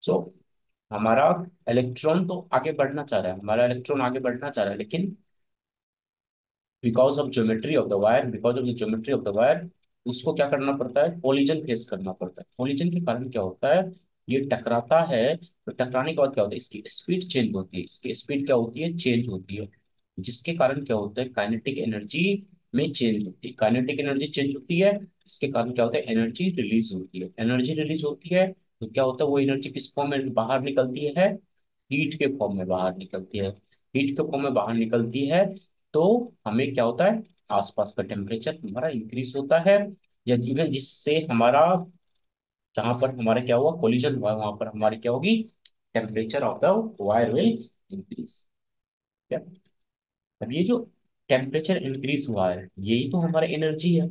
सो हमारा इलेक्ट्रॉन तो आगे बढ़ना चाह रहा है, हमारा इलेक्ट्रॉन आगे बढ़ना चाह रहा है, लेकिन because of the geometry of the wire उसको क्या करना पड़ता है, कोलिजन फेस करना पड़ता है। कोलिजन के कारण क्या होता है, ये टकराता है, तो टकराने के बाद क्या होता है, इसकी स्पीड चेंज होती है, इसकी स्पीड क्या होती है, चेंज होती है, जिसके कारण क्या होता है, काइनेटिक एनर्जी में चेंज होती है, काइनेटिक एनर्जी चेंज होती है। इसके कारण क्या होता है, एनर्जी रिलीज होती है, एनर्जी रिलीज होती है, तो क्या होता है, वो एनर्जी किस फॉर्म में बाहर निकलती है, हीट के फॉर्म में बाहर निकलती है, हीट के फॉर्म में बाहर निकलती है। तो हमें क्या होता है, आसपास का टेम्परेचर हमारा इंक्रीज होता है, या इवन जिससे हमारा, जहां पर हमारा क्या हुआ, कोलिजन हुआ, वहां पर हमारी क्या होगी, temperature of the wire will increase. क्या, अब ये जो टेम्परेचर इंक्रीज हुआ है, यही तो हमारा एनर्जी है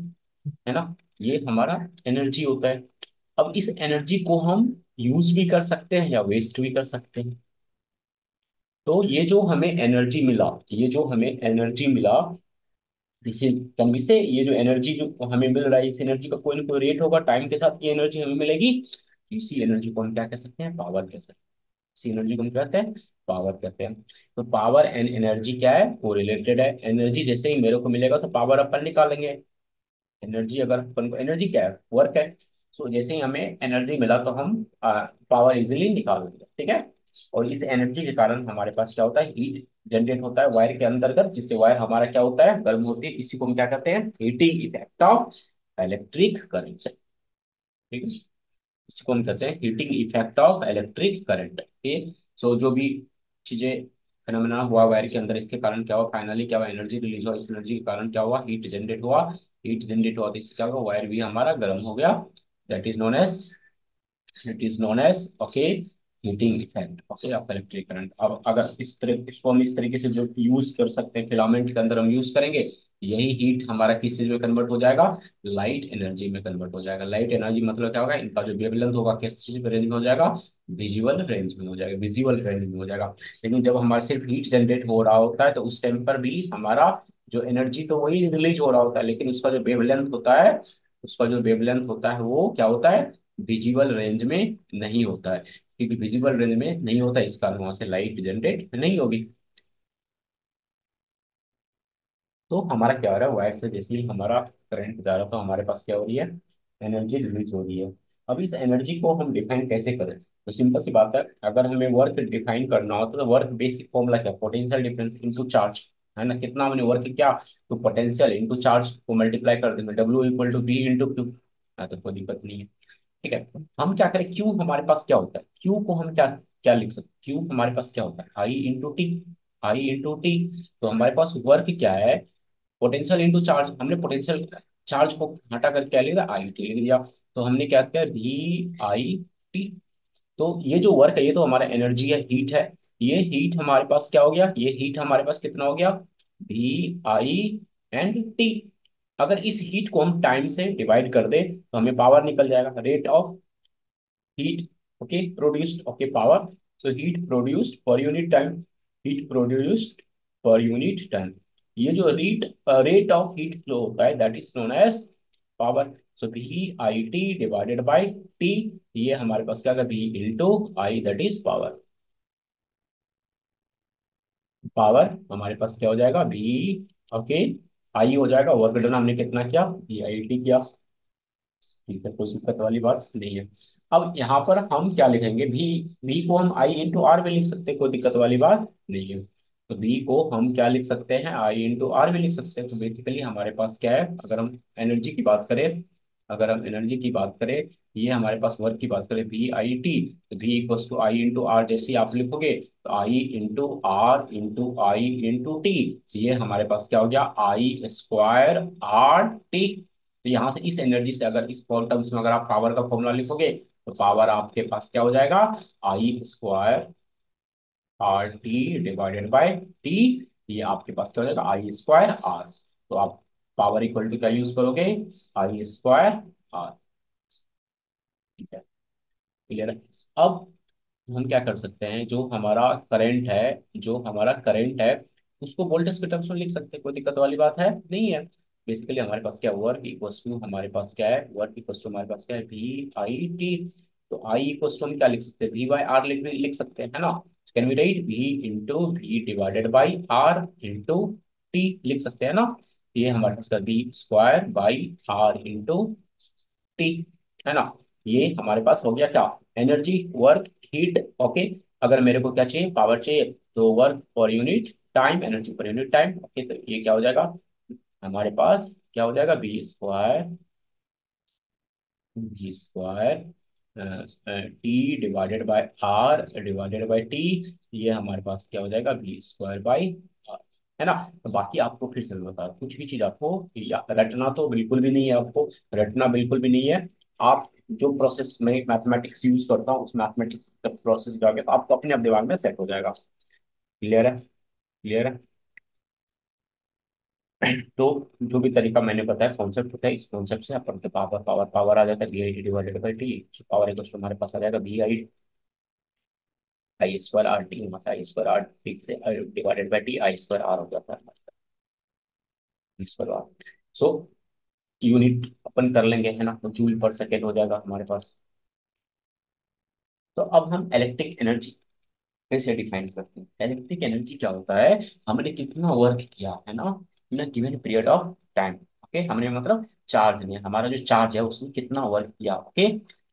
ना, ये हमारा एनर्जी होता है। अब इस एनर्जी को हम यूज भी कर सकते हैं या वेस्ट भी कर सकते हैं। तो ये जो हमें एनर्जी मिला, इसी कमी से ये जो एनर्जी जो हमें मिल रहा है, इस एनर्जी का कोई ना कोई रेट होगा, टाइम के साथ ये एनर्जी हमें मिलेगी। इसी एनर्जी को हम क्या कह सकते हैं, पावर कह सकते हैं। इसी एनर्जी को हम क्या कहते हैं, पावर कहते हैं। तो पावर एंड एनर्जी क्या है, वो रिलेटेड है। एनर्जी जैसे ही मेरे को मिलेगा तो पावर अपन निकालेंगे। एनर्जी अगर अपन को, एनर्जी क्या है, वर्क है। सो जैसे ही हमें एनर्जी मिला तो हम पावर इजीली निकाल लेंगे, ठीक है। और इस एनर्जी के कारण हमारे पास क्या होता है, हीट जनरेट होता है वायर के अंतर्गत, जिससे वायर हमारा क्या होता है, गर्म होती है। इसी को हम क्या कहते हैं, heating effect of electric current, ठीक है। इसको हम कहते हैं heating effect of electric current, ठीक। सो जो भी चीजें फिनोमेना हुआ वायर के अंदर, इसके कारण क्या हुआ, फाइनली क्या हुआ, एनर्जी रिलीज हुआ, इस एनर्जी के कारण क्या हुआ, हीट जनरेट हुआ। हीट जनरेट हुआ तो इससे क्या हुआ, वायर भी हमारा गर्म हो गया। That is known as it is known as okay, heating effect okay of electric current. अब अगर इस तरह, इसको हम इस तरीके से जो यूज कर सकते हैं, फिलामेंट के अंदर हम यूज करेंगे, यही हीट हमारा किस चीज में कन्वर्ट हो जाएगा, लाइट एनर्जी में कन्वर्ट हो जाएगा। लाइट एनर्जी मतलब क्या होगा, इनका जो वेवलेंथ होगा किस चीज रेंज में हो जाएगा, विजुअल रेंज में हो जाएगा, विजुअल रेंज में हो जाएगा। लेकिन जब हमारा सिर्फ हीट जनरेट हो रहा होता है, तो उस टाइम पर भी हमारा जो एनर्जी तो वही रिलीज हो रहा होता है, लेकिन उसका जो वेवलेंथ होता है वो क्या होता है, विजिबल रेंज में नहीं होता है। क्योंकि विजिबल रेंज में नहीं होता, इस कारण वहां से लाइट जनरेट नहीं होगी। तो हमारा क्या हो रहा है, वायर से जैसे ही हमारा करंट जा रहा है, तो हमारे पास क्या हो रही है, एनर्जी रिलीज हो रही है। अब इस एनर्जी को हम डिफाइन कैसे करें, तो सिंपल सी बात है, अगर हमें वर्क डिफाइन करना हो तो वर्क बेसिक फॉर्मूला क्या, पोटेंशियल डिफरेंस इनटू चार्ज, है ना। कितना हमने वर्क किया, तो पोटेंशियल इनटू चार्ज को मल्टीप्लाई कर देंगे, W equal to B into Q. तो कोई दिक्कत नहीं है, ठीक है। हम क्या करें, क्यू हमारे पास क्या होता है, क्यू को हम क्या क्या लिख सकते हैं, क्यू हमारे पास क्या होता है, आई इंटू टी, आई इंटू टी। तो हमारे पास वर्क क्या है, पोटेंशियल इंटू चार्ज, हमने पोटेंशियल चार्ज को हटा कर क्या लिख दिया, आई टी लिख दिया। तो हमने क्या किया, वी आई टी। तो ये जो वर्क है, ये तो हमारा एनर्जी है, हीट है। ये हीट हमारे पास क्या हो गया, ये हीट हमारे पास कितना हो गया, वी आई एंड टी। अगर इस हीट को हम टाइम से डिवाइड कर दे तो हमें पावर निकल जाएगा, rate of heat okay produced okay power. So heat produced per unit time, heat produced per unit time. ये जो रेट ऑफ हीट फ्लो होता है, that is known as power. So V I T divided by T, ये हमारे पास क्या, V into I that is power. Power हमारे पास क्या हो जाएगा, वी ओके आई हो जाएगा, वर्क डन हमने कितना किया, वी आई टी किया, ठीक है, कोई दिक्कत वाली बात नहीं है। अब यहाँ पर हम क्या लिखेंगे, वी को हम आई इंटू आर में लिख सकते हैं, कोई दिक्कत वाली बात नहीं है। तो वी को हम क्या लिख सकते हैं, आई इंटू आर में लिख सकते हैं। तो बेसिकली हमारे पास क्या है, अगर हम एनर्जी की बात करें, ये हमारे पास वर्क की बात करें, वी आई टी, तो V equals to I into R, जैसे ही आप लिखोगे तो I into I into T, ये हमारे पास क्या हो गया, आई स्क्वायर आर टी। तो यहाँ से इस एनर्जी से, अगर इस फॉर टर्म्स में अगर आप पावर का फॉर्मूला लिखोगे, तो पावर आपके पास क्या हो जाएगा, I square R T divided by T. ये आपके पास क्या हो जाएगा, आई स्क्वायर आर। तो आप पावर इक्वल टू क्या यूज करोगे, आई स्क्वायर आर, ठीक है, क्लियर है। अब हम क्या कर सकते हैं, जो हमारा करंट है उसको वोल्टेज के टर्म्स में लिख सकते हैं, कोई दिक्कत वाली बात है नहीं है। बेसिकली हमारे पास क्या, वर्क इक्वल्स टू हमारे पास क्या है, वी आई टी। तो आई इक्वल टू हम क्या लिख सकते हैं, वी बाई आर लिख लिख सकते हैं, है ना। Can we write V into V divided by R into T लिख सकते हैं ना। ये हमारे पास का V square by R into T, है ना। ये हमारे पास हो गया क्या, एनर्जी, वर्क, हीट। ओके, अगर मेरे को क्या चाहिए, पावर चाहिए, तो वर्क पर यूनिट टाइम, एनर्जी पर यूनिट टाइम। ओके, तो ये क्या हो जाएगा, हमारे पास क्या हो जाएगा, B square, G square T divided by R divided by T. ये हमारे पास क्या हो जाएगा, बी स्क्वायर बाई आर, है ना। तो बाकी आपको फिर से मैं बता दूं, कुछ भी चीज आपको रटना तो बिल्कुल भी नहीं है, आपको रटना बिल्कुल भी नहीं है। आप जो प्रोसेस में मैथमेटिक्स यूज करता हूँ, उस मैथमेटिक्स प्रोसेस जाके तो आपको अपने आप दिमाग में सेट हो जाएगा। क्लियर है, क्लियर है। तो जो भी तरीका मैंने बताया, कॉन्सेप्ट होता है, इस कॉन्सेप्ट से अपन के पावर पावर पावर आ जाता है, B I T divided by T. Power equal to हमारे पास आ जाएगा B I I square R T, वहां से आई स्क्वायर आर टी से divided by T, I square R हो जाता है I square R. So unit अपन कर लेंगे, है ना, तो जूल पर सेकेंड हो जाएगा हमारे पास। तो अब हम इलेक्ट्रिक एनर्जी कैसे डिफाइन करते हैं। इलेक्ट्रिक एनर्जी क्या होता है, हमने कितना वर्क किया है ना, in given period of time. Okay, हमने मतलब चार्ज ने, हमारा जो चार्ज है उसने कितना वर्क किया, okay,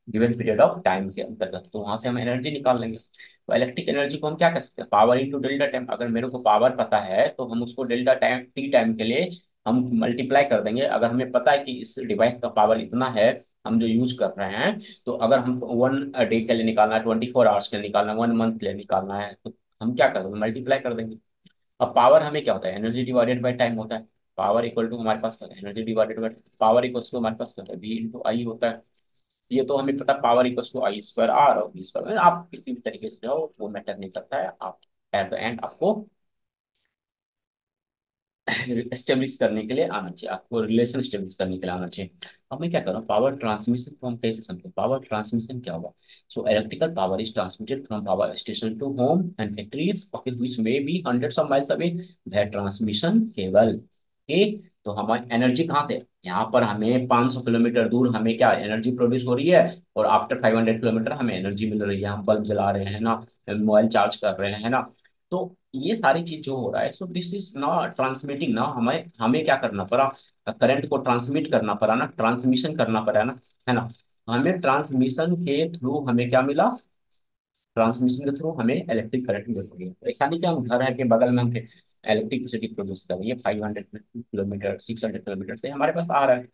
given period of time के अंतर्गत, तो वहां से हम एनर्जी निकाल लेंगे। तो इलेक्ट्रिक एनर्जी को हम क्या कर सकते हैं, पावर इंटू डेल्टा टाइम। अगर मेरे को पावर पता है तो हम उसको डेल्टा टाइम टी टाइम के लिए हम मल्टीप्लाई कर देंगे। अगर हमें पता है कि इस डिवाइस का पावर इतना है, हम जो यूज कर रहे हैं, तो अगर हम 1 डे के लिए निकालना है, 24 आवर्स के लिए निकालना है, 1 मंथ के लिए निकालना है, तो हम क्या कर देंगे, मल्टीप्लाई कर देंगे। अब पावर हमें क्या होता है, एनर्जी डिवाइडेड बाय टाइम होता है। पावर इक्वल टू हमारे पास क्या है, energy divided by power equal to हमारे पास क्या है, बी इंटू आई होता है। ये तो हमें पता, power equal to I square R और बी स्क्वायर, आप किसी भी तरीके से जाओ वो मैटर नहीं करता है। आप एट द एंड आपको एस्टेब्लिश करने के लिए आना चाहिए, आपको रिलेशन एस्टेब्लिश करने के लिए आना चाहिए। अब मैं क्या कर रहा हूँ, पावर ट्रांसमिशन को हम कैसे समझें, पावर ट्रांसमिशन क्या होगा। So electrical power is transmitted from power station to home and factories, okay, which may be hundreds of miles away by transmission cable. Okay, तो हमारी एनर्जी कहाँ से, यहाँ पर हमें 500 किलोमीटर दूर हमें क्या एनर्जी प्रोड्यूस हो रही है, और आफ्टर 500 किलोमीटर हमें एनर्जी मिल रही है, हम बल्ब जला रहे हैं ना, मोबाइल चार्ज कर रहे हैं, है ना। तो ये सारी चीज जो हो रहा है, so this is not transmitting ना, हमें हमें क्या करना पड़ा, करंट को ट्रांसमिट करना पड़ा ना, ट्रांसमिशन करना पड़ा ना, है ना। हमें ट्रांसमिशन के थ्रू हमें क्या मिला, ट्रांसमिशन के थ्रू हमें इलेक्ट्रिक करंट मिल रही है। तो ऐसा नहीं कि हम घर है के बगल में हम इलेक्ट्रिसिटी प्रोड्यूस कर रही है, 500 किलोमीटर 600 किलोमीटर से हमारे पास आ रहा है।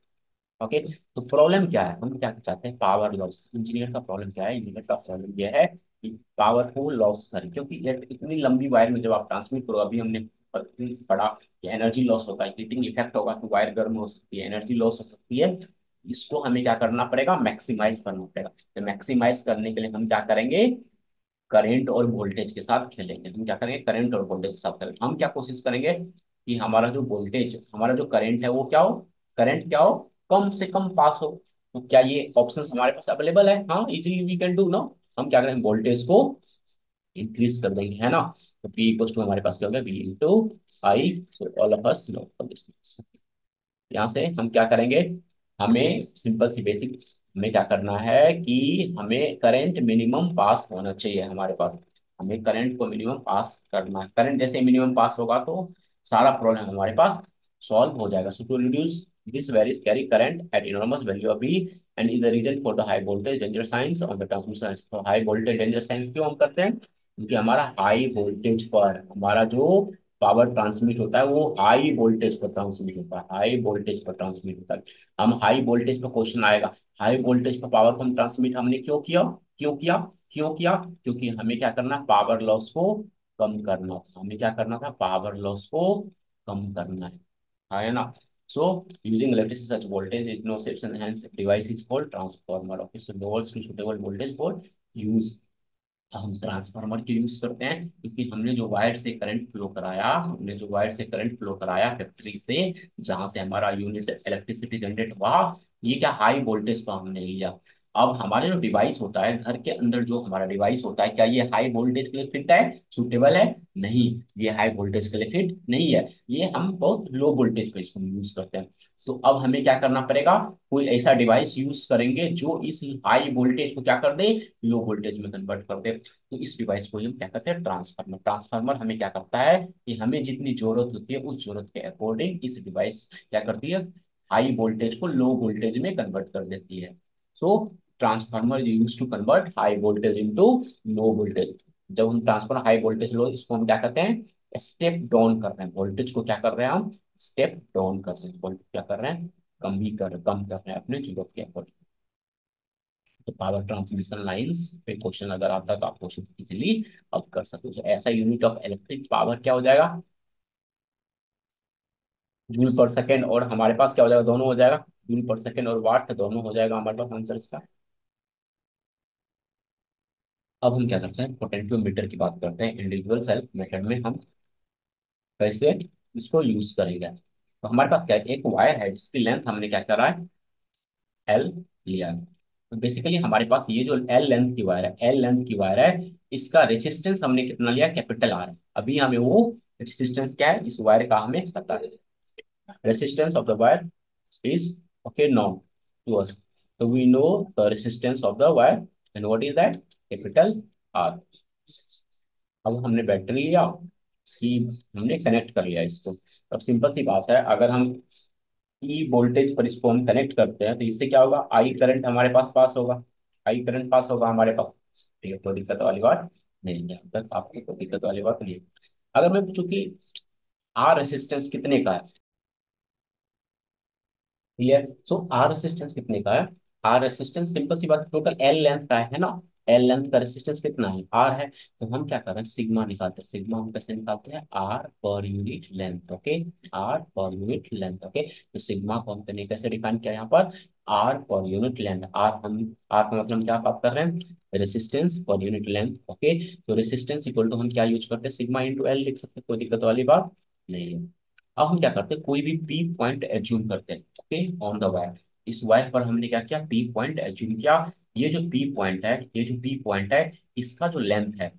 ओके, तो प्रॉब्लम क्या है, हम क्या चाहते हैं, पावर लॉस। इंजीनियर का प्रॉब्लम क्या है, इंजीनियर का प्रॉब्लम यह है कि पावर को लॉस करें, क्योंकि इतनी लंबी वायर में जब आप ट्रांसमिट करो, अभी हमने पढ़ा कि एनर्जी लॉस होता है, हीटिंग इफेक्ट होगा तो वायर गर्म हो सकती है, एनर्जी लॉस हो सकती है। इसको हमें क्या करना पड़ेगा, मैक्सिमाइज करना पड़ेगा। तो मैक्सिमाइज करने के लिए हम क्या करेंगे, करंट और वोल्टेज के साथ खेलेंगे। हम क्या करेंगे, करंट और वोल्टेज के साथ खेलेंगे। हम क्या कोशिश करेंगे कि हमारा जो वोल्टेज, हमारा जो करंट है वो क्या हो, करंट क्या हो, कम से कम पास हो। तो क्या ये ऑप्शंस हमारे पास अवेलेबल है, हाँ, इजीली वी कैन डू ना। हम क्या करेंगे, वोल्टेज को इंक्रीज कर देंगे, है ना। तो P इक्वल टू हमारे पास क्या होगा, V into I. So all of us know this. यहाँ से हम क्या करेंगे, हमें सिंपल सी बेसिक, हमें क्या करना है कि हमें करंट मिनिमम पास होना चाहिए हमारे पास। हमें करंट को मिनिमम पास करना है, करंट जैसे मिनिमम पास होगा तो सारा प्रॉब्लम हमारे पास सॉल्व हो जाएगा। So to reduce this varies carry current at enormous value of B and is the reason for the high voltage danger signs on the transmission. तो हाई वोल्टेज डेंजर साइंस क्यों हम करते हैं, क्योंकि हमारा हाई वोल्टेज पर हमारा जो पावर ट्रांसमिट होता है वो हाई वोल्टेज पर ट्रांसमिट होता है, हाई वोल्टेज पर ट्रांसमिट होता है। हम हाई वोल्टेज पर क्वेश्चन आएगा, हाई वोल्टेज पर पावर को हम ट्रांसमिट हमने क्यों किया, क्यों किया, क्यों किया, क्योंकि हमें क्या करना, पावर लॉस को कम करना था। हमें क्या करना था, पावर लॉस को कम करना है, हाँ, है ना। So using electricity such voltage is no exception, hence device is called transformer. Okay, so lowers to suitable voltage for use. हम ट्रांसफार्मर के यूज करते हैं क्योंकि हमने जो वायर से करंट फ्लो कराया, हमने जो वायर से करंट फ्लो कराया फैक्ट्री से, जहां से हमारा यूनिट इलेक्ट्रिसिटी जनरेट हुआ, ये क्या हाई वोल्टेज पर हमने लिया। अब हमारे जो डिवाइस होता है, घर के अंदर जो हमारा डिवाइस होता है, क्या ये हाई वोल्टेज के लिए फिट है, सुटेबल है? नहीं, ये हाई वोल्टेज के लिए फिट नहीं है। ये हम बहुत लो वोल्टेज पे इसको यूज करते हैं। तो अब हमें क्या करना पड़ेगा, कोई ऐसा डिवाइस यूज करेंगे जो इस हाई वोल्टेज को क्या कर दे, लो वोल्टेज में कन्वर्ट कर दे। तो इस डिवाइस को हम क्या कहते हैं, ट्रांसफार्मर। ट्रांसफार्मर हमें क्या करता है कि हमें जितनी जरूरत होती है उस जरूरत के अकॉर्डिंग इस डिवाइस क्या करती है, हाई वोल्टेज को लो वोल्टेज में कन्वर्ट कर देती है। So transformer use to convert high voltage into low voltage. जब हम ट्रांसफर हाई वोल्टेज लो, इसको हम क्या कहते हैं, स्टेप डाउन कर रहे हैं, वोल्टेज को क्या कर रहे हैं हम, स्टेप डाउन कर रहे हैं, वोल्टेज क्या कर रहे हैं, कम कर रहे हैं अपने जरूरत के अकॉर्डिंग। तो पावर ट्रांसमिशन लाइंस पे क्वेश्चन अगर आता है तो आप क्वेश्चन इजिली अब कर सकते हो। तो ऐसा यूनिट ऑफ इलेक्ट्रिक पावर क्या हो जाएगा, जूल पर सेकेंड, और हमारे पास क्या हो जाएगा, दोनों हो जाएगा, जूल पर सेकेंड और वाट दोनों हो जाएगा हमारे पास आंसर इसका। अब हम क्या करते हैं, पोटेंशियोमीटर की बात करते हैं। इंडिविजुअल सेल्फ मेथड में हम कैसे इसको यूज करेंगे। तो हमारे पास क्या है, एक वायर है जिसकी लेंथ हमने क्या करा है, एल लिया है। तो बेसिकली हमारे पास ये जो एल लेंथ की वायर है, एल लेंथ की वायर है, इसका रेजिस्टेंस हमने कितना लिया, कैपिटल आर। अभी हमें वो रेजिस्टेंस क्या है इस वायर का हमें पता है। Resistance of the wire is okay known to us. So we know the resistance of the wire, and what is that, capital R. अब हमने बैटरी लिया कि हमने कनेक्ट कर लिया इसको। अब सिंपल सी बात है, अगर हम ई वोल्टेज पर इसको हम कनेक्ट करते हैं तो इससे क्या होगा, आई करंट हमारे पास पास होगा, आई करंट पास होगा हमारे पास। ठीक है, कोई दिक्कत वाली बात नहीं है, अब तक आपको कोई दिक्कत वाली बात नहीं है। अगर मैं पूछूं कि आर रेसिस्टेंस कितने का है, क्लियर। सो आर रेसिस्टेंस कितने का है, आर रेसिस्टेंस सिंपल सी बात, टोटल एल लेंथ का है ना, एल लेंथ का रेसिस्टेंस कितना है, आर है। तो हम क्या कर रहे हैं, सिग्मा निकालते हैं। सिग्मा हम कैसे निकालते हैं, R per unit length, okay, R per unit length, okay. तो सिग्मा को हमने कैसे डिफाइन किया यहाँ पर, are per unit length. Are का मतलब क्या बात कर रहे हैं, रेसिस्टेंस पर यूनिट लेंथ, ओके। तो रेसिस्टेंस इक्वल टू हम क्या यूज करते हैं, सिग्मा इंटू एल लिख सकते हैं, कोई दिक्कत वाली बात नहीं है। अब हम क्या करते हैं, कोई भी पी पॉइंट एज्यूम करते हैं, ओके, ऑन द वायर। इस वायर पर हमने क्या किया, पी पॉइंट एज्यूम किया। ये जो पी पॉइंट है, ये जो पी पॉइंट है, इसका जो लेंथ है,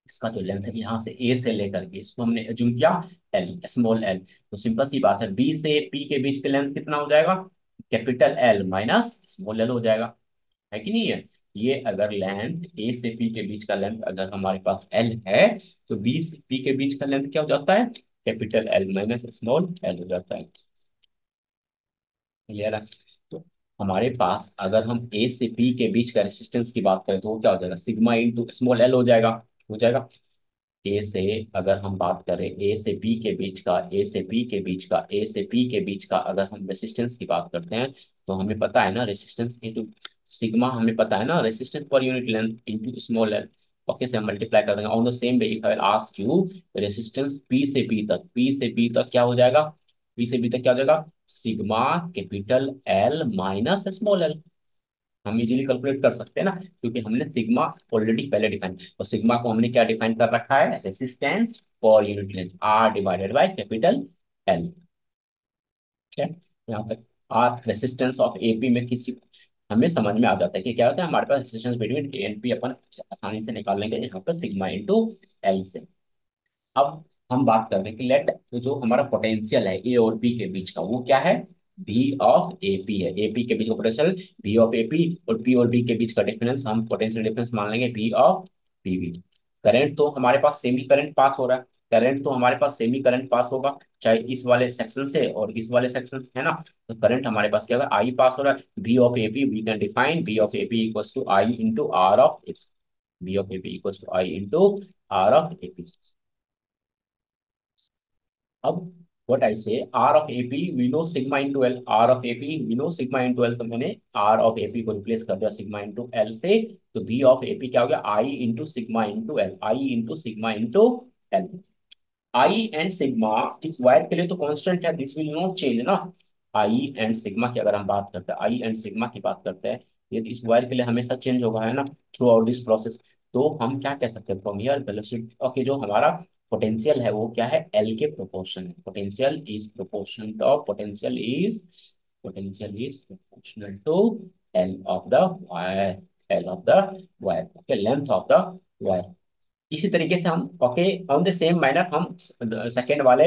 इसका जो लेंथ है यहाँ से ए से लेकर के, इसको हमने एज्यूम किया एल, स्मॉल एल। तो सिंपल सी बात है, बी से पी के बीच का लेंथ कितना हो जाएगा, capital L minus small L हो जाएगा, है कि नहीं है। ये अगर लेंथ ए से पी के बीच का लेंथ अगर हमारे पास एल है, तो बी से पी के बीच का लेंथ क्या हो जाता है, capital L minus small L हो जाता है, क्लियर है। तो हमारे पास अगर हम ए से पी के बीच का रेसिस्टेंस की बात करें तो वो क्या हो जाएगा, सिग्मा इंटू स्मॉल एल हो जाएगा, हो जाएगा। ए से अगर हम बात करें, ए से बी के बीच का, ए से बी के बीच का, ए से बी के बीच का अगर हम रेसिस्टेंस की बात करते हैं, तो हमें पता है ना रेसिस्टेंस इनटू सिग्मा, हमें पता है ना रेसिस्टेंस पर unit length into small L. Okay, से हम मल्टीप्लाई कर देंगे। On the same way if I will ask you resistance P से बी तक, पी से बी तक क्या हो जाएगा, पी से बी तक क्या हो जाएगा, sigma capital L minus small L. हम इजीली कैलकुलेट कर सकते हैं ना, क्योंकि हमने सिग्मा ऑलरेडी पहले डिफाइन, और सिग्मा को हमने क्या डिफाइन कर रखा है, रेसिस्टेंस पर unit length R divided by capital L. ठीक है, यहाँ तक आर रेसिस्टेंस ऑफ एपी में किसी हमें समझ में आ जाता है कि क्या होता है, हमारे पास resistance between A and P अपन आसानी से निकाल लेंगे यहाँ पर सिग्मा इंटू एल से। अब हम बात कर रहे हैं कि लेट, तो जो हमारा पोटेंशियल है ए और बी के बीच का वो क्या है, बी ऑफ ए पी है। ए पी के बीच का potential B of A P, और पी और बी के बीच का डिफरेंस हम पोटेंशियल डिफरेंस मान लेंगे B of P B. Current तो हमारे पास सेमी करंट पास हो रहा है, करंट तो हमारे पास सेमी करंट पास होगा, चाहे इस वाले सेक्शन से और इस वाले सेक्शन से, है ना। तो करंट हमारे पास क्या होगा, आई पास हो रहा है, B of A P we can define B of A P equals to I into R of A, B of A P equals to I into R of A P. अब what I say, R of AP we know sigma into L, R of AP we know sigma into L, तो मैंने R of AP को replace कर दिया sigma into L से। तो B of AP क्या हो गया, I into sigma into L, I into sigma into L. I and sigma इस वायर के लिए तो कांस्टेंट है, दिस विल नॉट चेंज ना। आई एंड सिग्मा की अगर हम बात करते हैं, आई एंड सिग्मा की बात करते हैं, ये इस वायर के लिए हमेशा चेंज होगा, है ना, थ्रू आउट दिस प्रोसेस। तो हम क्या कह सकते हैं, फ्रॉम हियर वेलोसिटी, ओके, जो हमारा पोटेंशियल है वो क्या है, एल के प्रोपोर्शन है। Potential is proportional to, potential is proportional to L of the wire, L of the wire, okay, length of the wire. इसी तरीके से हम, okay, on the same manner हम सेकेंड वाले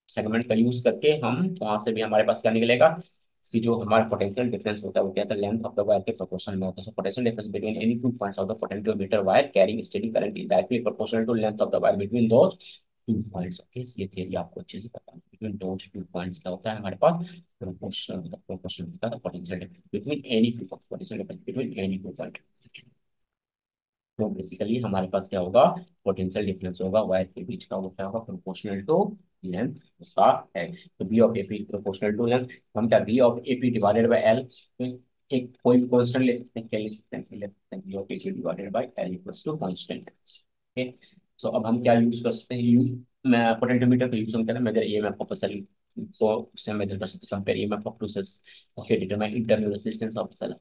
सेगमेंट का यूज करके हम वहां से भी हमारे पास क्या निकलेगा कि जो हमारा पोटेंशियल डिफरेंस होता है वो क्या था, लेंथ ऑफ द वायर के प्रोपोर्शनल में होता है। Potential difference between any two points of the potentiometer wire carrying steady current is directly proportional to length of the wire between those two points. Okay, ये theory आपको अच्छे से पता है, बिटवीन दोज टू पॉइंट्स क्या होता है हमारे पास, प्रोपोर्शनल होता है potential difference between any to, potential difference between any two point. तो बेसिकली हमारे पास क्या होगा, पोटेंशियल डिफरेंस होगा वायर के बीच का, वो क्या होगा, प्रोपोर्शनल टू लेंथ उसका है। तो B of AP proportional to length, हम क्या B of AP divided by L, एक कोई कांस्टेंट ले सकते हैं, क्या ले सकते हैं B of AP divided by L equals to constant. Okay, so अब हम क्या यूज कर सकते हैं, यू मैं पोटेंशियोमीटर का यूज हम करें मेजर ईएमएफ ऑफ सेल, तो उससे मेजर कर सकते हैं, compare EMF of two cells. Okay, determine internal resistance of cell,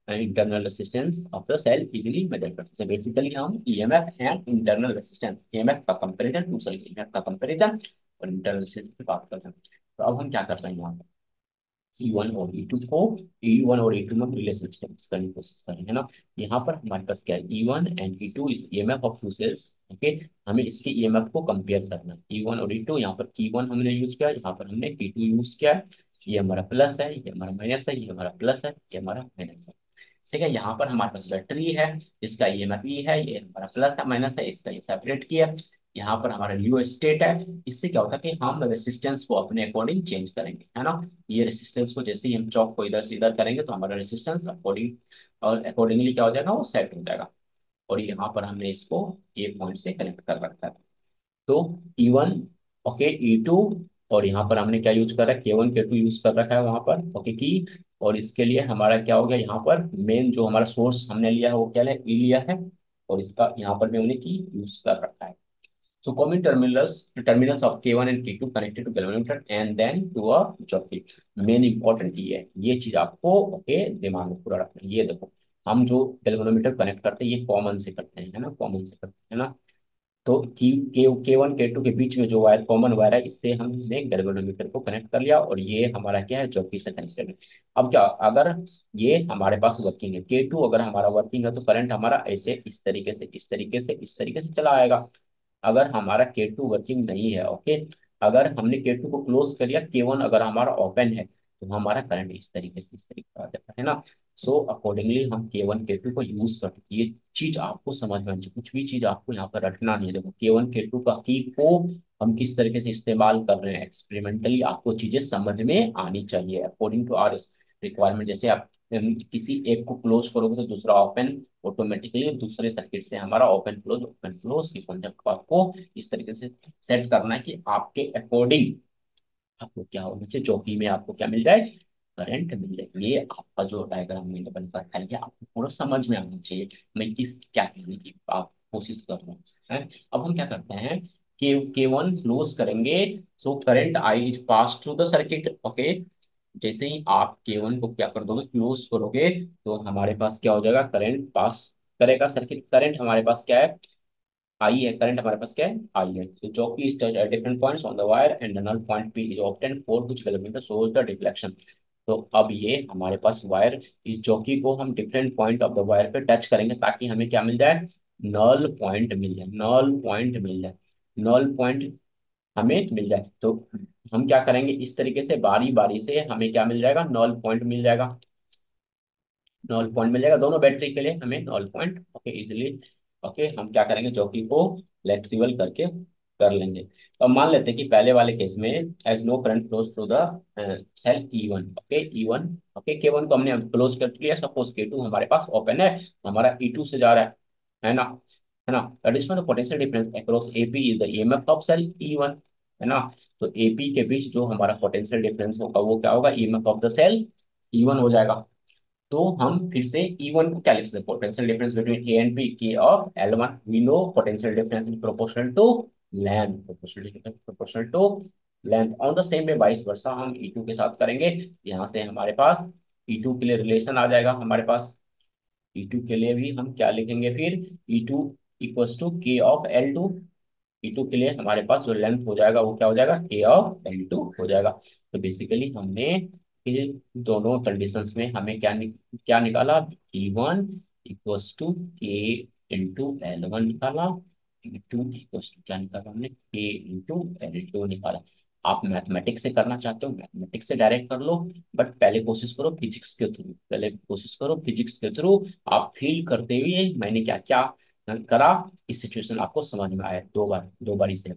internal resistance of the cell easily measure कर सकते हैं। बेसिकली हम EMF and internal resistance, EMF का कंपैरिजन टू सेल, ईएमएफ का कंपैरिजन और इंटरनल रेजिस्टेंस की बात करते हैं। तो अब हम क्या कर रहे हैं यहाँ पर, E1 और E2 को, E1 और E2 में रिलेशन स्टेब्लिश करने की कोशिश कर रहे हैं ना। यहाँ पर हमारे पास क्या है, E1 and E2 is EMF of two cells. Okay, हमें इसके ईएमएफ को कंपेयर करना है, E1 और E2। यहाँ पर P1 हमने यूज किया, यहाँ पर हमने P2 यूज किया है। ये हमारा प्लस है, ये हमारा माइनस है, ये हमारा प्लस है, ये हमारा माइनस है। ठीक है, यहाँ पर हमारे पास बैटरी है, इसका ईएमएफ ई है, ये हमारा प्लस है माइनस है, इसका ये सेपरेट किया। यहाँ पर हमारा न्यू स्टेट है। इससे क्या होता है कि हम रेसिस्टेंस को अपने अकॉर्डिंग चेंज करेंगे, है ना। ये रेसिस्टेंस को जैसे ही हम चौक को इधर से इधर करेंगे तो हमारा रेसिस्टेंस अकॉर्डिंग और अकॉर्डिंगली क्या हो जाएगा, वो सेट हो जाएगा। और यहाँ पर हमने इसको ए पॉइंट से कनेक्ट कर रखा है। तो E1, ओके, E2, और यहाँ पर हमने क्या यूज कर रहा है, K1 K2 यूज कर रखा है वहां पर, ओके की। और इसके लिए हमारा क्या हो गया, यहाँ पर मेन जो हमारा सोर्स हमने लिया है वो क्या है, E लिया है। और इसका यहाँ पर भी हमने की यूज कर रखा है। So common terminals of K1 and K2 connected to galvanometer and then to a jockey। Main important ये चीज आपको ओके दिमाग में पूरा रखना है। ये देखो, हम जो गैल्वेनोमीटर कनेक्ट करते हैं ये कॉमन से करते हैं, है ना, कॉमन से करते हैं ना। तो के वन के टू के बीच में जो वायर कॉमन वायर है, इससे हमने गैल्वेनोमीटर को कनेक्ट कर लिया और ये हमारा क्या है, जॉकी से कनेक्टेड है। अब क्या, अगर ये हमारे पास वर्किंग है K2, अगर हमारा वर्किंग है तो करंट हमारा ऐसे इस तरीके से इस तरीके से इस तरीके से चला आएगा। अगर हमारा K2 वर्किंग नहीं है, ओके, अगर हमने K2 को क्लोज कर लिया, K1 अगर हमारा ओपन है तो हमारा करंट इस तरीके से इस तरीके से आ जाता है ना। सो अकॉर्डिंगली हम K1 K2 को यूज करते हैं। ये चीज आपको समझ में आनी चाहिए, कुछ भी चीज आपको यहाँ पर रटना नहीं है। देखो K1 K2 का की को हम किस तरीके से इस्तेमाल कर रहे हैं एक्सपेरिमेंटली, आपको चीजें समझ में आनी चाहिए अकॉर्डिंग टू आर रिक्वायरमेंट। जैसे आप किसी एक को क्लोज करोगे तो दूसरा ओपन ऑटोमेटिकली, दूसरे सर्किट से हमारा ओपन क्लोज की कॉन्सेप्ट आपको इस तरीके से सेट करना है कि आपके अकॉर्डिंग आपको क्या होना चाहिए, चौकी में आपको क्या मिल जाए, करंट मिल जाए। ये आपका जो डायग्राम मैंने बन कर है, ये आपको पूरा समझ में आना चाहिए मैं किस क्या कहने की आप कोशिश कर रहा हूँ, है। अब हम क्या करते हैं कि K1 क्लोज करेंगे, so current I is pass through the circuit. Okay, जैसे ही आप K1 को क्या कर दोगे, क्लोज करोगे, तो हमारे पास क्या हो जाएगा, करंट पास करेगा सर्किट। करंट हमारे पास क्या है, आई है, करंट हमारे पास क्या है, आई है। तो जो कि is at different points on the wire and the null point P is obtained for which kilometer shows the deflection। तो अब ये हमारे पास वायर, इस जॉकी को हम different point of the wire पे टच करेंगे ताकि हमें क्या मिल जाए, नल पॉइंट मिल जाए, नल पॉइंट मिल जाए, नल पॉइंट हमें मिल जाए। तो हम क्या करेंगे, इस तरीके से बारी बारी से हमें क्या मिल जाएगा, नल पॉइंट मिल जाएगा, नॉल पॉइंट मिल जाएगा दोनों बैटरी के लिए हमें knoll point, okay easily. Okay, हम क्या करेंगे, जॉकी को फ्लेक्सिबल करके कर लेंगे। तो अब मान लेते हैं कि पहले वाले केस में as no current flows through the cell E1, okay E1, okay K1 को हमने क्लोज कर लिया, सपोज K2 हमारे पास ओपन है, हमारा E2 से जा रहा है ना, है ना। That is the potential difference across AP is the EMF of cell E1, है ना। तो AP के बीच जो हमारा पोटेंशियल डिफरेंस होगा वो क्या होगा, EMF of the cell E1 हो जाएगा। तो हम फिर से E1 को क्या लिख सकते हैं, potential difference between A and B के of L1, we know potential difference is proportional to length, proportional difference proportional to length. On the same way vice versa हम E2 के साथ करेंगे। यहाँ से हमारे पास E2 के लिए रिलेशन आ जाएगा हमारे पास। E2 के लिए भी हम क्या लिखेंगे फिर, E2 इक्वल्स टू के ऑफ L2। E2 के लिए हमारे पास जो लेंथ हो जाएगा वो क्या हो जाएगा, के ऑफ L2 हो जाएगा। तो बेसिकली हमने कि दोनों कंडीशंस में हमें क्या निकाला, E1 इक्वल्स टू के इंटू L1 निकाला, E2 इक्वल्स टू क्या निकाला हमने, के इंटू L2 निकाला। आप मैथमेटिक्स से करना चाहते हो मैथमेटिक्स से डायरेक्ट कर लो, बट पहले कोशिश करो फिजिक्स के थ्रू, पहले कोशिश करो फिजिक्स के थ्रू। आप फील करते हुए मैंने क्या क्या करा, इस सिचुएशन आपको समझ में आया। दो बार इसे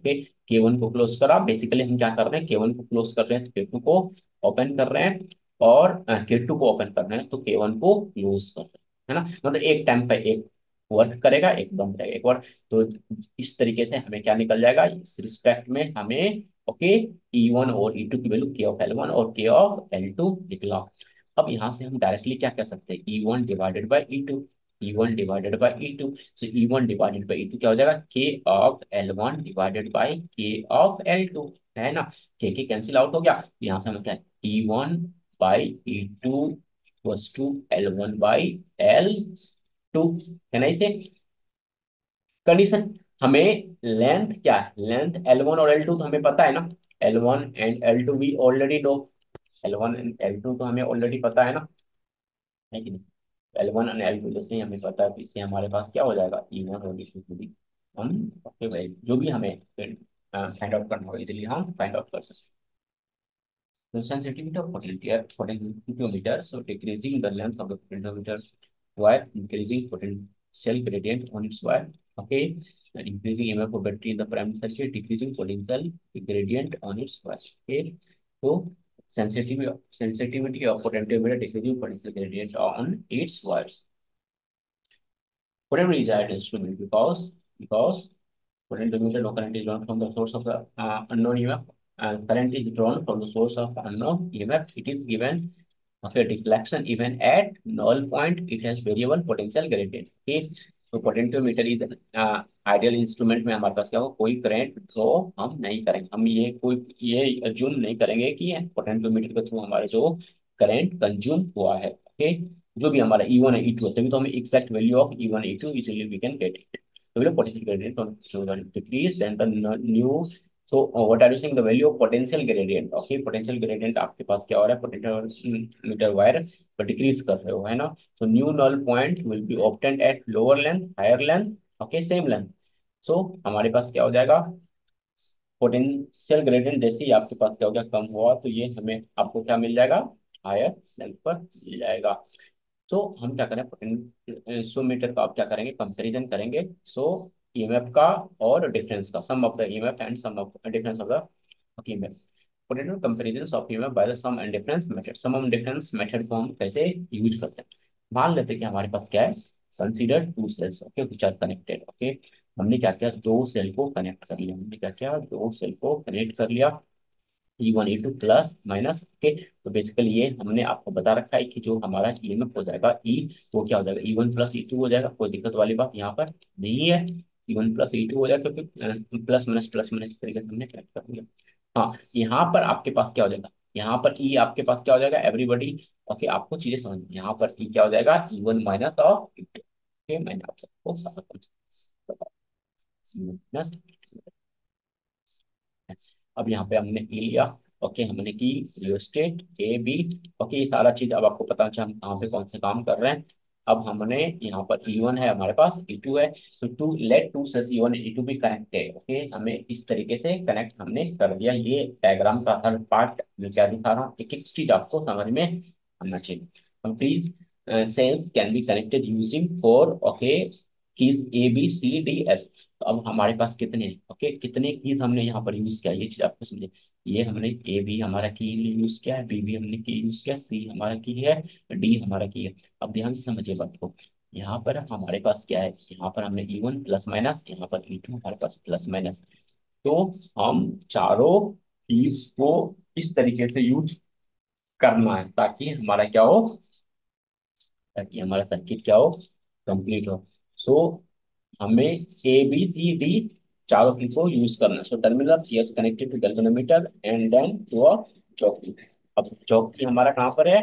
K1 को क्लोज करा। बेसिकली हम क्या कर रहे हैं, K1 को क्लोज कर रहे हैं तो K2 को ओपन कर रहे हैं, और K2 को ओपन कर रहे हैं तो K1 को क्लोज कर रहे हैं, है ना। मतलब एक टाइम पे एक वर्क करेगा, एक बंद रहेगा, एक वर्क। तो इस तरीके से हमें क्या निकल जाएगा इस रिस्पेक्ट में हमें, ओके, E1 और E2 की वैल्यू के ऑफ L1 और के ऑफ L2 निकला। अब यहाँ से हम डायरेक्टली क्या कह सकते हैं, E1 divided by E2, E1 divided by E2। So E1 divided by E2 क्या हो जाएगा, के ऑफ L1 डिवाइडेड बाई के ऑफ L2, है ना। के कैंसिल आउट हो गया, यहाँ से हम क्या, E1 by E2 equals to L1 by L2, है ना। इसे कंडीशन, हमें लेंथ क्या है, लेंथ L1 और L2 तो हमें पता है ना, L1 एंड L2 भी already know, L1 and L2 तो हमें ऑलरेडी पता है ना, है कि नहीं। L1 एंड L2 जैसे ही हमें पता है तो इससे हमारे पास क्या हो जाएगा, E1 और E2 भी हम, ओके भाई, जो भी हमें फाइंड आउट करना हो इजीली हम फाइंड आउट कर सकते हैं। The sensitivity of potentiometer, so decreasing the length of the potentiometer while increasing potential gradient on its wire. Okay, and increasing EMF of battery in the primary circuit, decreasing potential gradient on its wire. Okay, so sensitivity of potentiometer, decreasing potential gradient on its wires. Whatever is that instrument, because potentiometer, no current is drawn from the source of the unknown EMF, and current is drawn from the source of unknown EMF. It is given, okay, deflection even at null point, it has variable potential gradient. Okay, तो potentiometer is ideal instrument में हमारे पास क्या हो, कोई current draw हम नहीं करेंगे, हम ये अज्यूम नहीं करेंगे कि पोटेंशियोमीटर के थ्रू हमारे जो करंट कंज्यूम हुआ है, ओके, जो भी हमारा E1 है E2 है, तभी तो हमें exact value of E1 E2 easily we can get it. So the potential gradient on decrease, then the new, so what are you saying, the value of potential gradient, okay, potential gradient आपके पास क्या हो रहा है, potentiometer wire पर decrease कर रहे हो, है ना। so new null point will be obtained at lower length, higher length, okay, same length। so हमारे पास क्या हो जाएगा, पोटेंशियल ग्रेडियंट जैसे ही आपके पास क्या हो गया, कम हुआ, तो ये हमें आपको क्या मिल जाएगा, हायर लेंथ पर मिल जाएगा। तो हम क्या करें, पोटेंशियोमीटर का आप क्या करेंगे, कंपैरिजन करेंगे। सो ईएमएफ का और डिफरेंस का, sum of the EMF and sum of difference of the EMF. Potential comparison of EMF by the sum and difference method. Sum and difference method को हम कैसे यूज करते हैं, मान लेते हैं कि हमारे पास क्या है, consider two cells, okay, which are connected, okay. हमने क्या किया, दो सेल को कनेक्ट कर लिया, हमने क्या किया, दो सेल को कनेक्ट कर लिया, E1 E2 plus minus, okay. तो बेसिकली ये हमने आपको बता रखा है कि जो हमारा ईएमएफ हो जाएगा ई, वो क्या हो जाएगा, E1 प्लस E2 हो जाएगा। कोई दिक्कत वाली बात यहाँ पर नहीं है, E1 प्लस E2 हो जाएगा, क्योंकि प्लस माइनस इस तरीके से हमने कनेक्ट कर दिया। हाँ, यहाँ पर आपके पास क्या हो जाएगा, यहाँ पर ई आपके पास क्या हो जाएगा, एवरीबडी, ओके, आपको चीजें समझ, यहाँ पर ई क्या हो जाएगा, E1 minus of E2, okay, मैंने आप सबको माइनस। अब यहाँ पे हमने ए लिया, ओके, हमने की रियोस्टेट ए बी, ओके, ये सारा चीज अब आपको पता चला हम कहाँ पे कौन से काम कर रहे हैं। अब हमने यहाँ पर E1 है हमारे पास, E2 है, तो to late to sales E1 E2 भी कनेक्ट है, ओके, हमें इस तरीके से कनेक्ट हमने कर दिया। ये डायग्राम का हर पार्ट मैं क्या दिखा रहा हूँ, एक एक चीज आपको समझ में आना चाहिए। हम please, cells can be connected using four, okay, keys ABCDF। तो अब हमारे पास कितने हैं, ओके, कितने कीज हमने यहाँ पर यूज किया, ये चीज आपको समझे। ये हमने ए भी हमारा की यूज किया है, बी भी हमने की यूज किया, सी हमारा की है, डी हमारा की है। अब ध्यान से समझिए बात को, यहाँ पर हमारे पास क्या है, यहाँ पर हमने E1 प्लस माइनस, यहाँ पर E2 हमारे पास प्लस माइनस। तो हम चारों कीज को इस तरीके से यूज करना है ताकि हमारा क्या हो, ताकि हमारा सर्किट क्या हो, कंप्लीट हो। सो हमें ABCD चारों की को यूज करना। So terminal of CS connected to galvanometer and then to a jockey. अब जॉकी हमारा कहाँ पर है,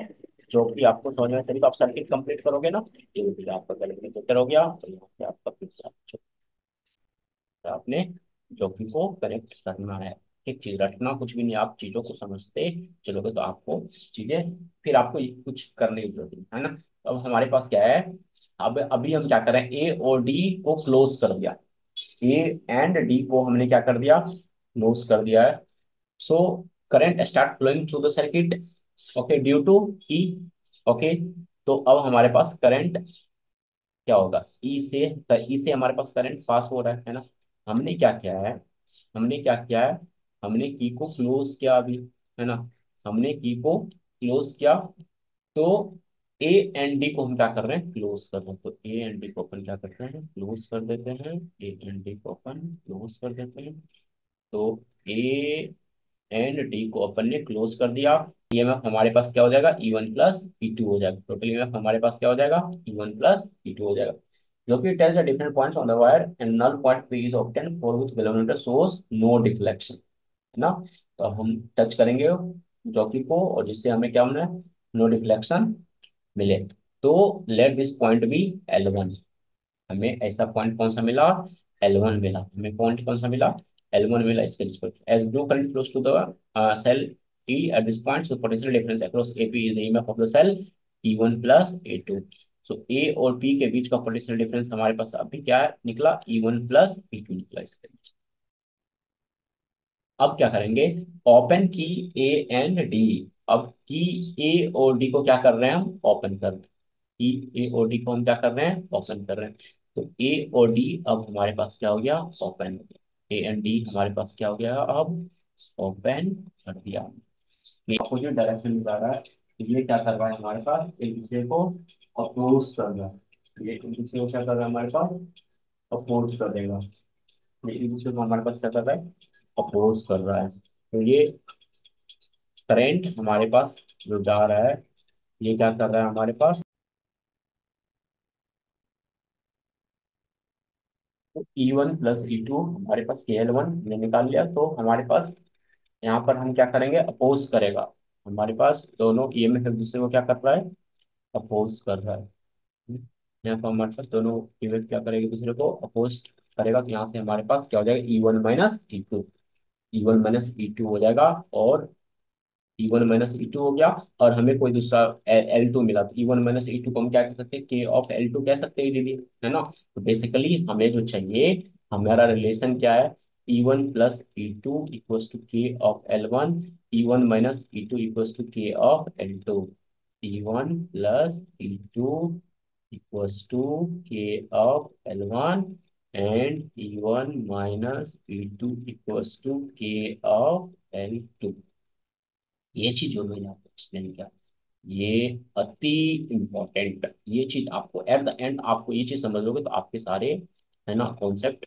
जॉकी आपको समझ में तरीके आप सर्किट कंप्लीट करोगे ना, ये भी आपका गैल्वेनोमीटर हो गया, तो यहाँ पे आपका फिर से आपने जॉकी को कनेक्ट करना है, एक चीज रटना कुछ भी नहीं, आप चीजों को समझते चलोगे तो आपको चीजें, फिर आपको कुछ करने की जरूरत नहीं है ना। तो अब हमारे पास क्या है, अब अभी हम क्या कर रहे हैं, ए और डी को क्लोज कर दिया, ए एंड डी को हमने क्या कर दिया, क्लोज कर दिया है। So current start flowing through the circuit, okay, due to E, okay. तो अब हमारे पास करंट क्या होगा, ई से हमारे पास करंट पास हो रहा है ना। हमने क्या किया है, हमने क्या किया है, हमने की को क्लोज किया अभी, है ना, हमने की को क्लोज किया। तो ए एंड डी को हम क्या कर रहे हैं, क्लोज कर रहे हैं। तो ए एंड डी को अपन क्या करते हैं, क्लोज कर देते हैं, ए एंड डी को अपन क्लोज कर देते हैं। तो ए एंड डी को अपन ने क्लोज कर दिया। ईएमएफ हमारे पास क्या हो जाएगा, E one plus E two हो जाएगा। टोटल ईएमएफ हमारे पास क्या हो जाएगा, E one plus E two हो जाएगा, जो कि test the different points on the wire and null point P is obtain for which galvanometer shows no deflection, है ना। तो अब हम टच करेंगे जॉकी को, और जिससे हमें क्या मिला, नो डिफ्लेक्शन मिले। तो let this point B L1, हमें ऐसा पॉइंट कौन सा मिला, L1 मिला, हमें पॉइंट कौन सा मिला, L1 मिला इसके respect. As blue current flows to the cell E at this point, so potential difference across AP is the EMF of the cell E1 plus A2। so A और P के बीच का potential difference हमारे पास अभी क्या है, निकला E1 plus E2 निकला इसके बीच। अब क्या करेंगे, ओपन की ए एंड डी। अब की ए और डी को क्या कर रहे हैं, हम ओपन कर रहे हैं, की ए और डी को हम क्या कर रहे हैं, ओपन कर रहे हैं। तो ए और डी अब हमारे पास क्या हो गया, ओपन हो गया, ए एंड डी हमारे पास क्या हो गया, अब ओपन कर दिया। ये अपोजिट डायरेक्शन में जा रहा है, तो ये क्या कर रहा है, हमारे पास एक दूसरे को अपोज कर रहा है, ये एक दूसरे को क्या कर रहा है, हमारे पास अपोज कर देगा। ये एक दूसरे को हमारे पास क्या कर रहा है, अपोज कर रहा है। तो ये करंट हमारे पास जो जा रहा है, ये क्या कर रहा है हमारे पास, तो E1 प्लस E2 हमारे पास KL1 ने निकाल लिया। तो हमारे पास यहाँ पर हम क्या करेंगे, अपोज करेगा, हमारे पास दोनों ईएमएफ एक दूसरे को क्या कर रहा है, अपोज कर रहा है। यहाँ पर हमारे पास दोनों ईएमएफ क्या करेंगे, एक दूसरे को अपोज करेगा। तो यहाँ से हमारे पास क्या हो जाएगा, E1 minus E2, E1 minus E2 हो जाएगा। और E1 माइनस E2 हो गया, और हमें कोई दूसरा L2 मिला। तो E1 माइनस E2 को हम क्या कह सकते हैं, K ऑफ L2 कह सकते हैं दीदी, है ना। तो बेसिकली हमें जो चाहिए, हमारा रिलेशन क्या है, E1 plus E2 equals to K of L1, E1 minus E2 equals to K of L2, E1 plus E2 equals to K of L1 and E1 minus E2 equals to K of L2। ये चीज जो मैंने आपको explain किया, ये अति important, ये चीज आपको एट द एंड आपको ये चीज समझ लोगे तो आपके सारे, है ना, कॉन्सेप्ट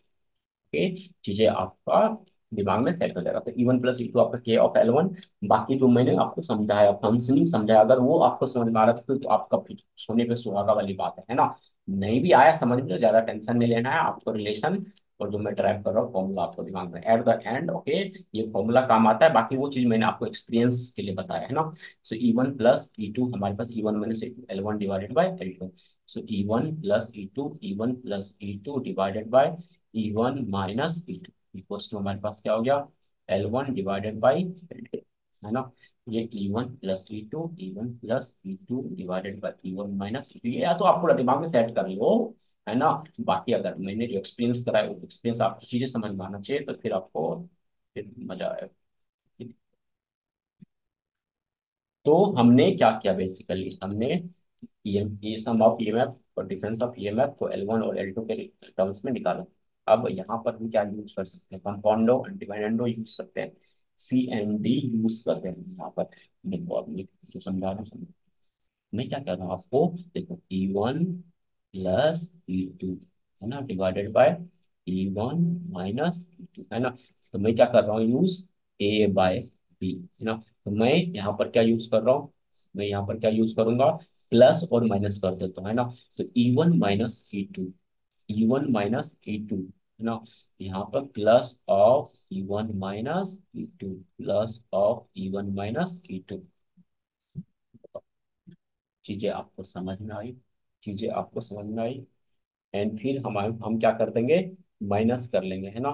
के चीजें आपका दिमाग में सेट हो जाएगा। तो E1 प्लस E2 आपका K ऑफ L1। बाकी जो मैंने आपको समझाया, फंक्शनिंग समझाया, अगर वो आपको समझ में आ रहा था तो आपका फिर सोने पे सुहागा वाली बात है ना। नहीं भी आया समझ में तो ज्यादा टेंशन नहीं लेना है आपको, रिलेशन और जो मैं ड्राइव कर रहा हूँ फॉर्मूला आपको दिमाग में एट द एंड, ओके, ये फॉर्मूला काम आता है। बाकी वो चीज मैंने आपको एक्सपीरियंस के लिए बताया है ना। सो E1 प्लस E2 हमारे पास E1 minus L1 divided by L2। So E1 plus E2 divided by E1 minus E2 equals to हमारे पास क्या हो गया, L1 डिवाइडेड बाई L2, है ना। ये E1 plus E2 divided by E1 minus E2, ये या तो आपको दिमाग में सेट कर लो, है ना। बाकी अगर मैंने जो एक्सपीरियंस कराया वो एक्सपीरियंस आपको चीजें समझ में आना चाहिए, तो फिर आपको फिर मजा आएगा। तो हमने क्या किया, बेसिकली हमने ये सम ऑफ ईएमएफ और डिफरेंस ऑफ ईएमएफ को L1 और L2 के टर्म्स में निकाला। अब यहाँ पर हम क्या यूज कर सकते हैं, कंपाउंडो और डिवाइडेंडो यूज करते हैं, CND यूज करते हैं यहाँ पर। देखो अब ये जो समझा रहा हूँ, मैं क्या कर रहा हूँ आपको, देखो E1 प्लस E2, है ना, divided by E1 minus E2, है ना। तो मैं क्या कर रहा हूँ, यूज A/B, है ना। तो मैं यहाँ पर क्या यूज कर रहा हूँ, मैं यहाँ पर क्या यूज करूंगा, प्लस और माइनस कर देता हूँ, है ना। तो E1 minus E2, E1 minus E2, है ना। यहाँ पर plus of E1 minus E2, plus of E1 minus E2। चीजें आपको समझ में आई, चीजें आपको समझ में आई। एंड फिर हम क्या कर देंगे, माइनस कर लेंगे, है ना।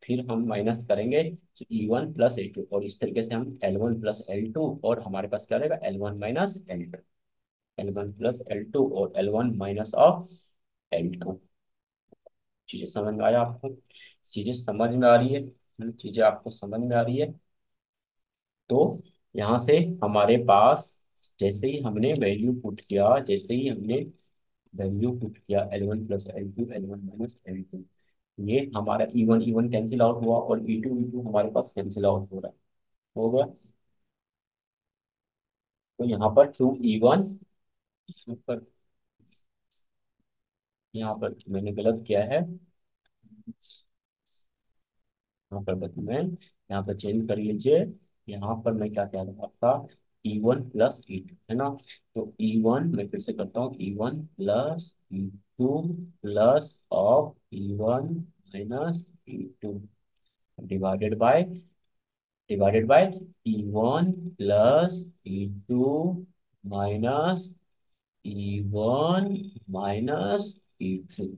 फिर हम माइनस करेंगे तो E1 + E2, और इस तरीके से हम L1 + L2, और हमारे पास क्या रहेगा L1 - L2, L1 + L2 और L1 - L2। चीजें समझ में आया आपको? चीजें समझ में आ रही है? चीजें आपको समझ में आ रही है? तो यहाँ से हमारे पास जैसे ही हमने वैल्यू पुट किया L1 + L2, L1 - L2, ये हमारा E1 कैंसिल आउट हुआ, और E2 हमारे पास कैंसिल आउट हो रहा है, हो गया। तो यहाँ पर 2E1 पर, यहाँ पर मैंने गलत किया है, यहाँ पर बस मैं यहाँ पर चेंज कर लीजिए। यहाँ पर मैं क्या कह रहा था, E1 + E2 है ना। तो E1 मैं फिर से करता हूँ, E1 + E2 +E1 - E2 divided by E1 + E2 -E1 - E2,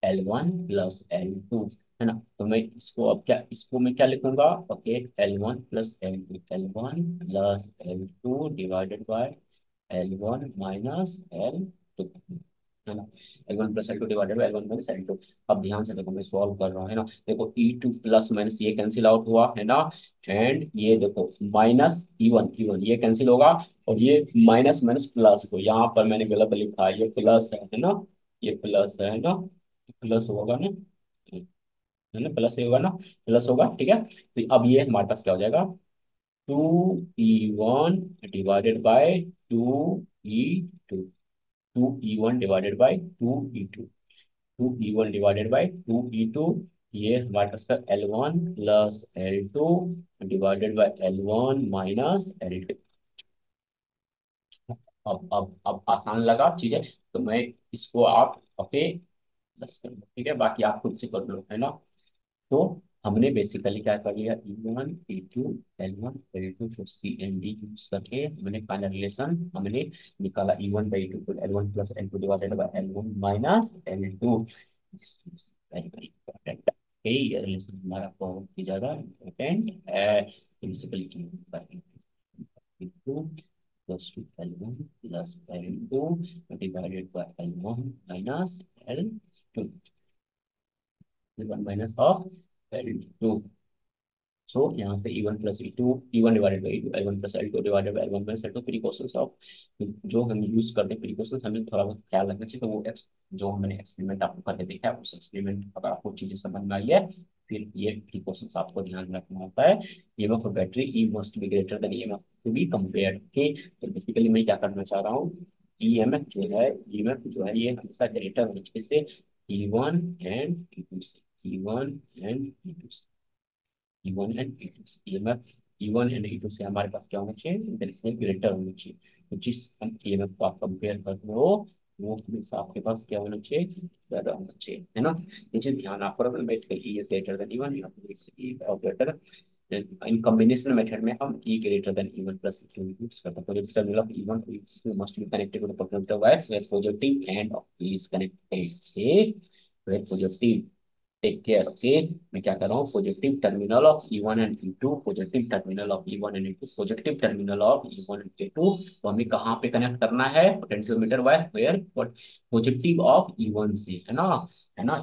L1 + L2 है ना। तो मैं इसको अब क्या, इसको मैं क्या लिखूंगा, okay, L1 + L2, L1 + L2 divided by L1 - L2, है ना। L1 + L2 divided by L1 - L2। अब ध्यान से देखो, मैं सॉल्व कर रहा हूँ, है ना। देखो E2 प्लस माइनस ये कैंसिल आउट हुआ, है ना। एंड ये देखो माइनस E1 ये कैंसिल होगा, और ये माइनस माइनस प्लस, तो यहाँ पर मैंने गलत लिखा है, ये प्लस है ना, ये प्लस है ना, प्लस होगा ना, है ना, प्लस ही होगा ना, प्लस होगा, ठीक है। तो अब ये हमारे पास क्या हो जाएगा, 2E1 divided by 2E2, 2E1 divided by 2E2, 2E1 divided by 2E2, ये हमारे पास का L1 + L2 divided by L1 - L2। अब आसान लगा चीजें, तो मैं इसको आप ओके, ठीक है, बाकी आप खुद से कर लो, है ना। तो हमने बेसिकली क्या कर लिया, E1 E2 L1 L2 को CND यूज करके हमने फाइनल रिलेशन हमने निकाला, E1/E2 को L1 + L2 divided by L1 - L2। Very very important, ये रिलेशन हमारा बहुत ही ज्यादा इंपॉर्टेंट है। Basically E2 + L1 + L2 divided by L1 - L2, L1 - L2। सो यहाँ से E1 divided by E2, L1 + L2 divided by L1 - L2, precautions of जो हम use करते हैं, प्रिकॉशंस हमें थोड़ा बहुत ख्याल रखना चाहिए। तो वो जो हमने एक्सपेरिमेंट आपको करके देखा है, उस एक्सपेरिमेंट अगर आपको चीजें समझ में आई है, फिर ये प्रिकॉशंस आपको ध्यान रखना होता है। EMF of battery E must be greater than EMF to be compared, okay. तो बेसिकली मैं क्या करना चाह रहा हूँ, EMF जो है ये हमेशा ग्रेटर होना चाहिए, इससे E1 एंड E2 से, E1 एंड E2 से, E1 एंड E2 से हमारे पास क्या होना चाहिए, ग्रेटर होना चाहिए। तो जिस EMF को आप कंपेयर कर रहे हो, वो हमेशा आपके पास क्या होना चाहिए, ज्यादा होना चाहिए, है ना। ये चीज ध्यान आप करोगे, basically E is greater than E1 या फिर E greater. In combination method में हम E greater than E1 + E2 use करते हैं। Positive terminal of E1 to E2 must be connected to the potential wires where positive end of E is connected, okay, where positive, take care, okay. मैं क्या कर रहा हूँ, positive terminal of E1 and E2, तो हमें कहाँ पे connect करना है, potentiometer wire where positive of E1 से, है ना,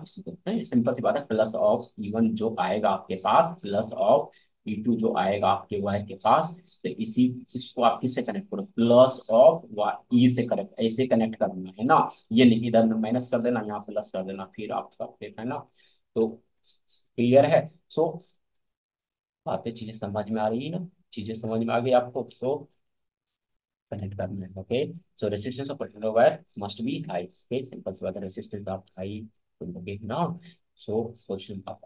इसी को सिंपल सी बात है, प्लस ऑफ E1 जो आएगा आपके पास, प्लस ऑफ E2 जो आएगा आपके वायर के पास, तो इसी इसको आप किससे कनेक्ट करो, प्लस ऑफ E से कनेक्ट, ऐसे कनेक्ट करना है ना। ये नहीं, इधर माइनस कर देना, यहाँ प्लस कर देना, फिर आपका फिर, है ना। तो क्लियर है। सो बातें चीजें समझ में आ रही है ना, चीजें समझ में आ गई आपको, तो कनेक्ट करना है, okay. So resistance of particular wire must be high, okay, simple सी बात है, रेसिस्टेंस आप हाई दोगे ना। सो क्वेश्चन आप,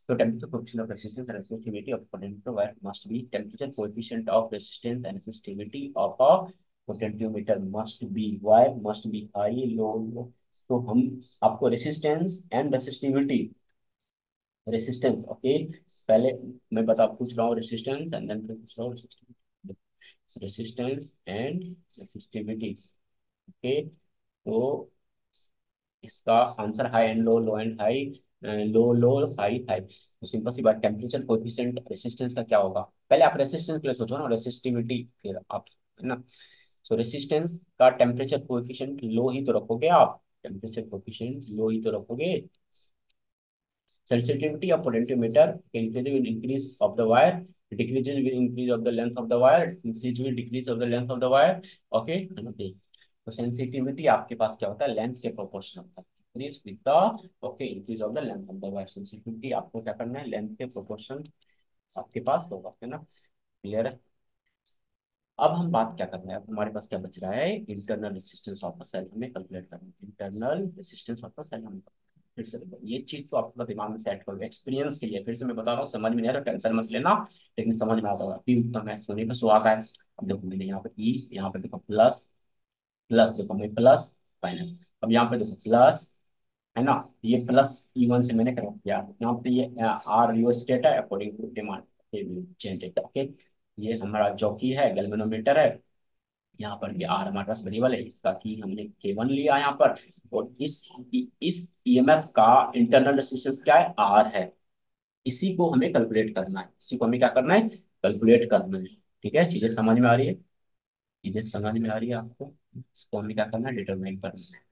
so temperature coefficient of resistance and resistivity of potentiometer wire must be, temperature coefficient of resistance and resistivity of a potentiometer must be, wire must be high, low। तो हम आपको resistance and resistivity, resistance, okay, पहले मैं पूछ रहा हूँ resistance and then पूछ रहा हूँ रेसिस्टेंस एंड रेसिस्टिविटी, ओके। तो इसका answer high and low, low and high, low low, high high. तो सिंपल सी बात, टेम्परेचर कोएफिशिएंट रेसिस्टेंस का क्या होगा? पहले आप रेसिस्टेंस के लिए सोचो ना, रेसिस्टिविटी, फिर आप, है ना। सो रेसिस्टेंस का टेम्परेचर कोएफिशिएंट लो ही तो रखोगे आप, टेम्परेचर कोएफिशिएंट लो ही तो रखोगे। Sensitivity of potentiometer increase with increase of the wire, decreases with increase of the length of the wire, increase with decrease of the length of the wire. Okay, okay. तो sensitivity आपके पास क्या होता है? Length के proportional होता है, increase with the, okay, increase of the length of the wire. Sensitivity आपको क्या करना है? लेंथ के प्रोपोर्शन आपके पास होगा, है ना। क्लियर है? अब हम बात क्या कर रहे हैं? अब हमारे पास क्या बच रहा है? Internal resistance of the cell हमें कैलकुलेट करना है। Internal resistance of the cell हमें, फिर से देखो, ये चीज तो आपका दिमाग में सेट करो एक्सपीरियंस के लिए। फिर से मैं बता रहा हूँ, समझ में नहीं आ रहा टेंशन मत लेना, लेकिन समझ में आता होगा। पी उत्तम है, सोने का सुहागा है। अब देखो मैंने यहाँ पे ई, यहाँ पे देखो प्लस, प्लस देखो मैं प्लस माइनस, अब यहाँ पे देखो प्लस, है ना। ये प्लस E1 से मैंने कनेक्ट किया, यहाँ पे ये आर रियो स्टेट है according to demand generate. Okay, ये हमारा जॉकी है, गैल्वेनोमीटर है। यहाँ पर ये आर हमारे पास वेरिएबल है, इसका की हमने K1 लिया यहाँ पर। और इस ईएमएफ का इंटरनल रेजिस्टेंस क्या है? आर है। इसी को हमें कैलकुलेट करना है, इसी को हमें क्या करना है? कैलकुलेट करना है। ठीक है, चीजें समझ में आ रही है? चीजें समझ में आ रही है आपको? इसको हमें क्या करना है? डिटरमाइन करना है।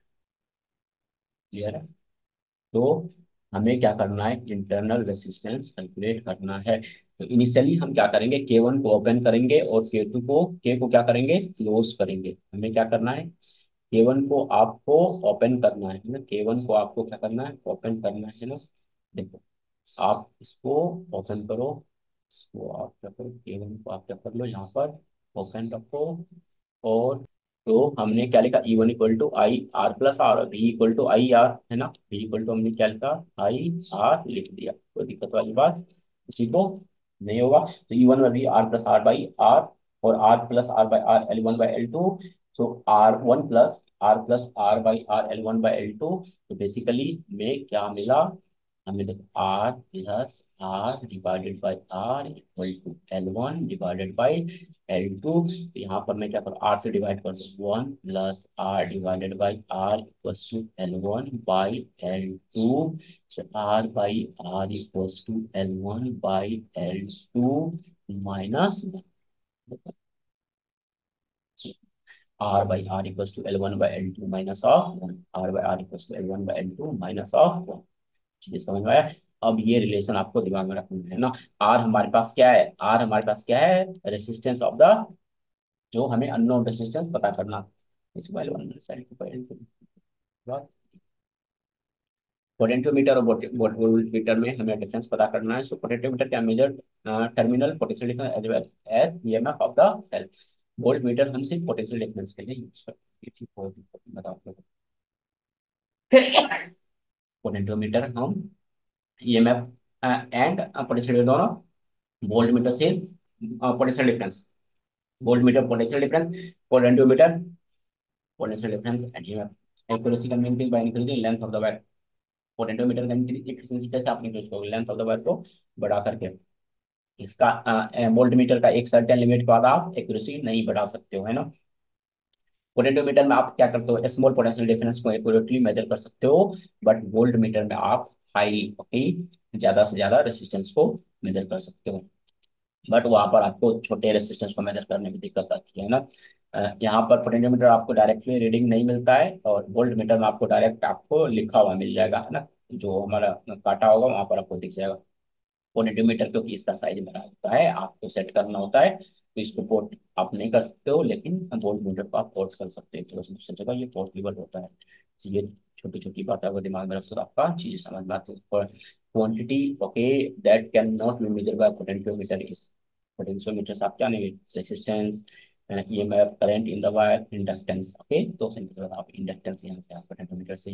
क्लियर है? तो हमें क्या करना है? इंटरनल रेसिस्टेंस कैलकुलेट करना है। तो इनिशियली हम क्या करेंगे? K1 को ओपन करेंगे और K को क्या करेंगे? क्लोज करेंगे। हमें क्या करना है? K1 को आपको ओपन करना है ना, K1 को आपको क्या करना है? ओपन करना है ना। देखो, आप इसको ओपन करो, तो आप क्या करो? K1 को आप क्या कर लो, यहाँ पर ओपन रखो। और तो हमने क्या लिखा? E1 equal to I R plus R, V equal to I R, है ना। V इक्वल टू हमने क्या लिखा? आई आर लिख दिया। कोई दिक्कत वाली बात किसी को नहीं होगा। तो E1 में भी R plus R by R, और R plus R by R L1 by L2। तो R plus R by R L1 by L2। तो बेसिकली में क्या मिला हमें? देखो, R plus R divided by R equal to L1 divided by L2। तो यहाँ पर मैं क्या करूँ? आर से डिवाइड कर दूँ, 1 + R divided by R equals to L1 by L2। So R by R equals to L1 by L2 minus R by R equals to L1 by L2 minus of 1। R by R equals to L1 by L2 minus of 1। चीजें समझ में आया? अब ये relation आपको दिमाग में रखना है ना। आर हमारे पास क्या है? आर हमारे पास क्या है? रेसिस्टेंस ऑफ द, जो हमें अननोन रेसिस्टेंस पता करना। इस वाले वन साइड को पोटेंशियोमीटर और वोल्टमीटर में हमें डिफरेंस पता करना है। सो पोटेंशियोमीटर क्या measure terminal potential difference as well as EMF of the cell. Voltmeter हम सिर्फ पोटेंशियल डिफरेंस के लिए यूज करते हैं। ठीक है, बताओ आप लोगों को। पोटेंशियोमीटर हम ईएमएफ एंड पोटेंशियल दोनों, वोल्टमीटर से potential difference, voltmeter potential difference, potentiometer potential difference and EMF. Accuracy का mean by increasing length of the wire. Potentiometer का एफिशिएंसी कैसे आप इंक्रीज करोगे? लेंथ ऑफ द वायर को बढ़ा करके। इसका वोल्टमीटर का एक सर्टेन लिमिट के बाद आप एक्यूरेसी नहीं बढ़ा सकते हो, है ना। पोटेंशियोमीटर में आप क्या करते हो? स्मॉल पोटेंशियल डिफरेंस को एक्यूरेटली मेजर कर सकते हो, बट वोल्ट मीटर में आप हाई, ओके, ज्यादा से ज्यादा रेसिस्टेंस को मेजर कर सकते हो। बट वहां पर आपको छोटे रेसिस्टेंस को मेजर करने में दिक्कत आती है ना। यहाँ पर पोटेंशियोमीटर आपको डायरेक्टली रीडिंग नहीं मिलता है, और वोल्ट मीटर में आपको डायरेक्ट आपको लिखा हुआ मिल जाएगा, है ना। जो हमारा काटा होगा वहां पर आपको दिख जाएगा। पोटेंशियोमीटर क्योंकि इसका साइज बड़ा होता है, आपको सेट करना होता है, तो इसको पोर्ट आप नहीं कर सकते हो, लेकिन वोल्ट मीटर को आप पोर्ट कर सकते हो। तो दूसरी जगह ये पोर्टेबल होता है। तो ये छोटी छोटी बातें आपको दिमाग में रखते हो, तो आपका चीजें समझ में आती है। Quantity, okay, that can not be measure by potentiometer is, potentiometer से आप क्या नहीं, resistance, EMF, current in the wire, inductance. Okay, तो सिंपल आप इंडक्टेंस यहाँ से आप पोटेंशियोमीटर से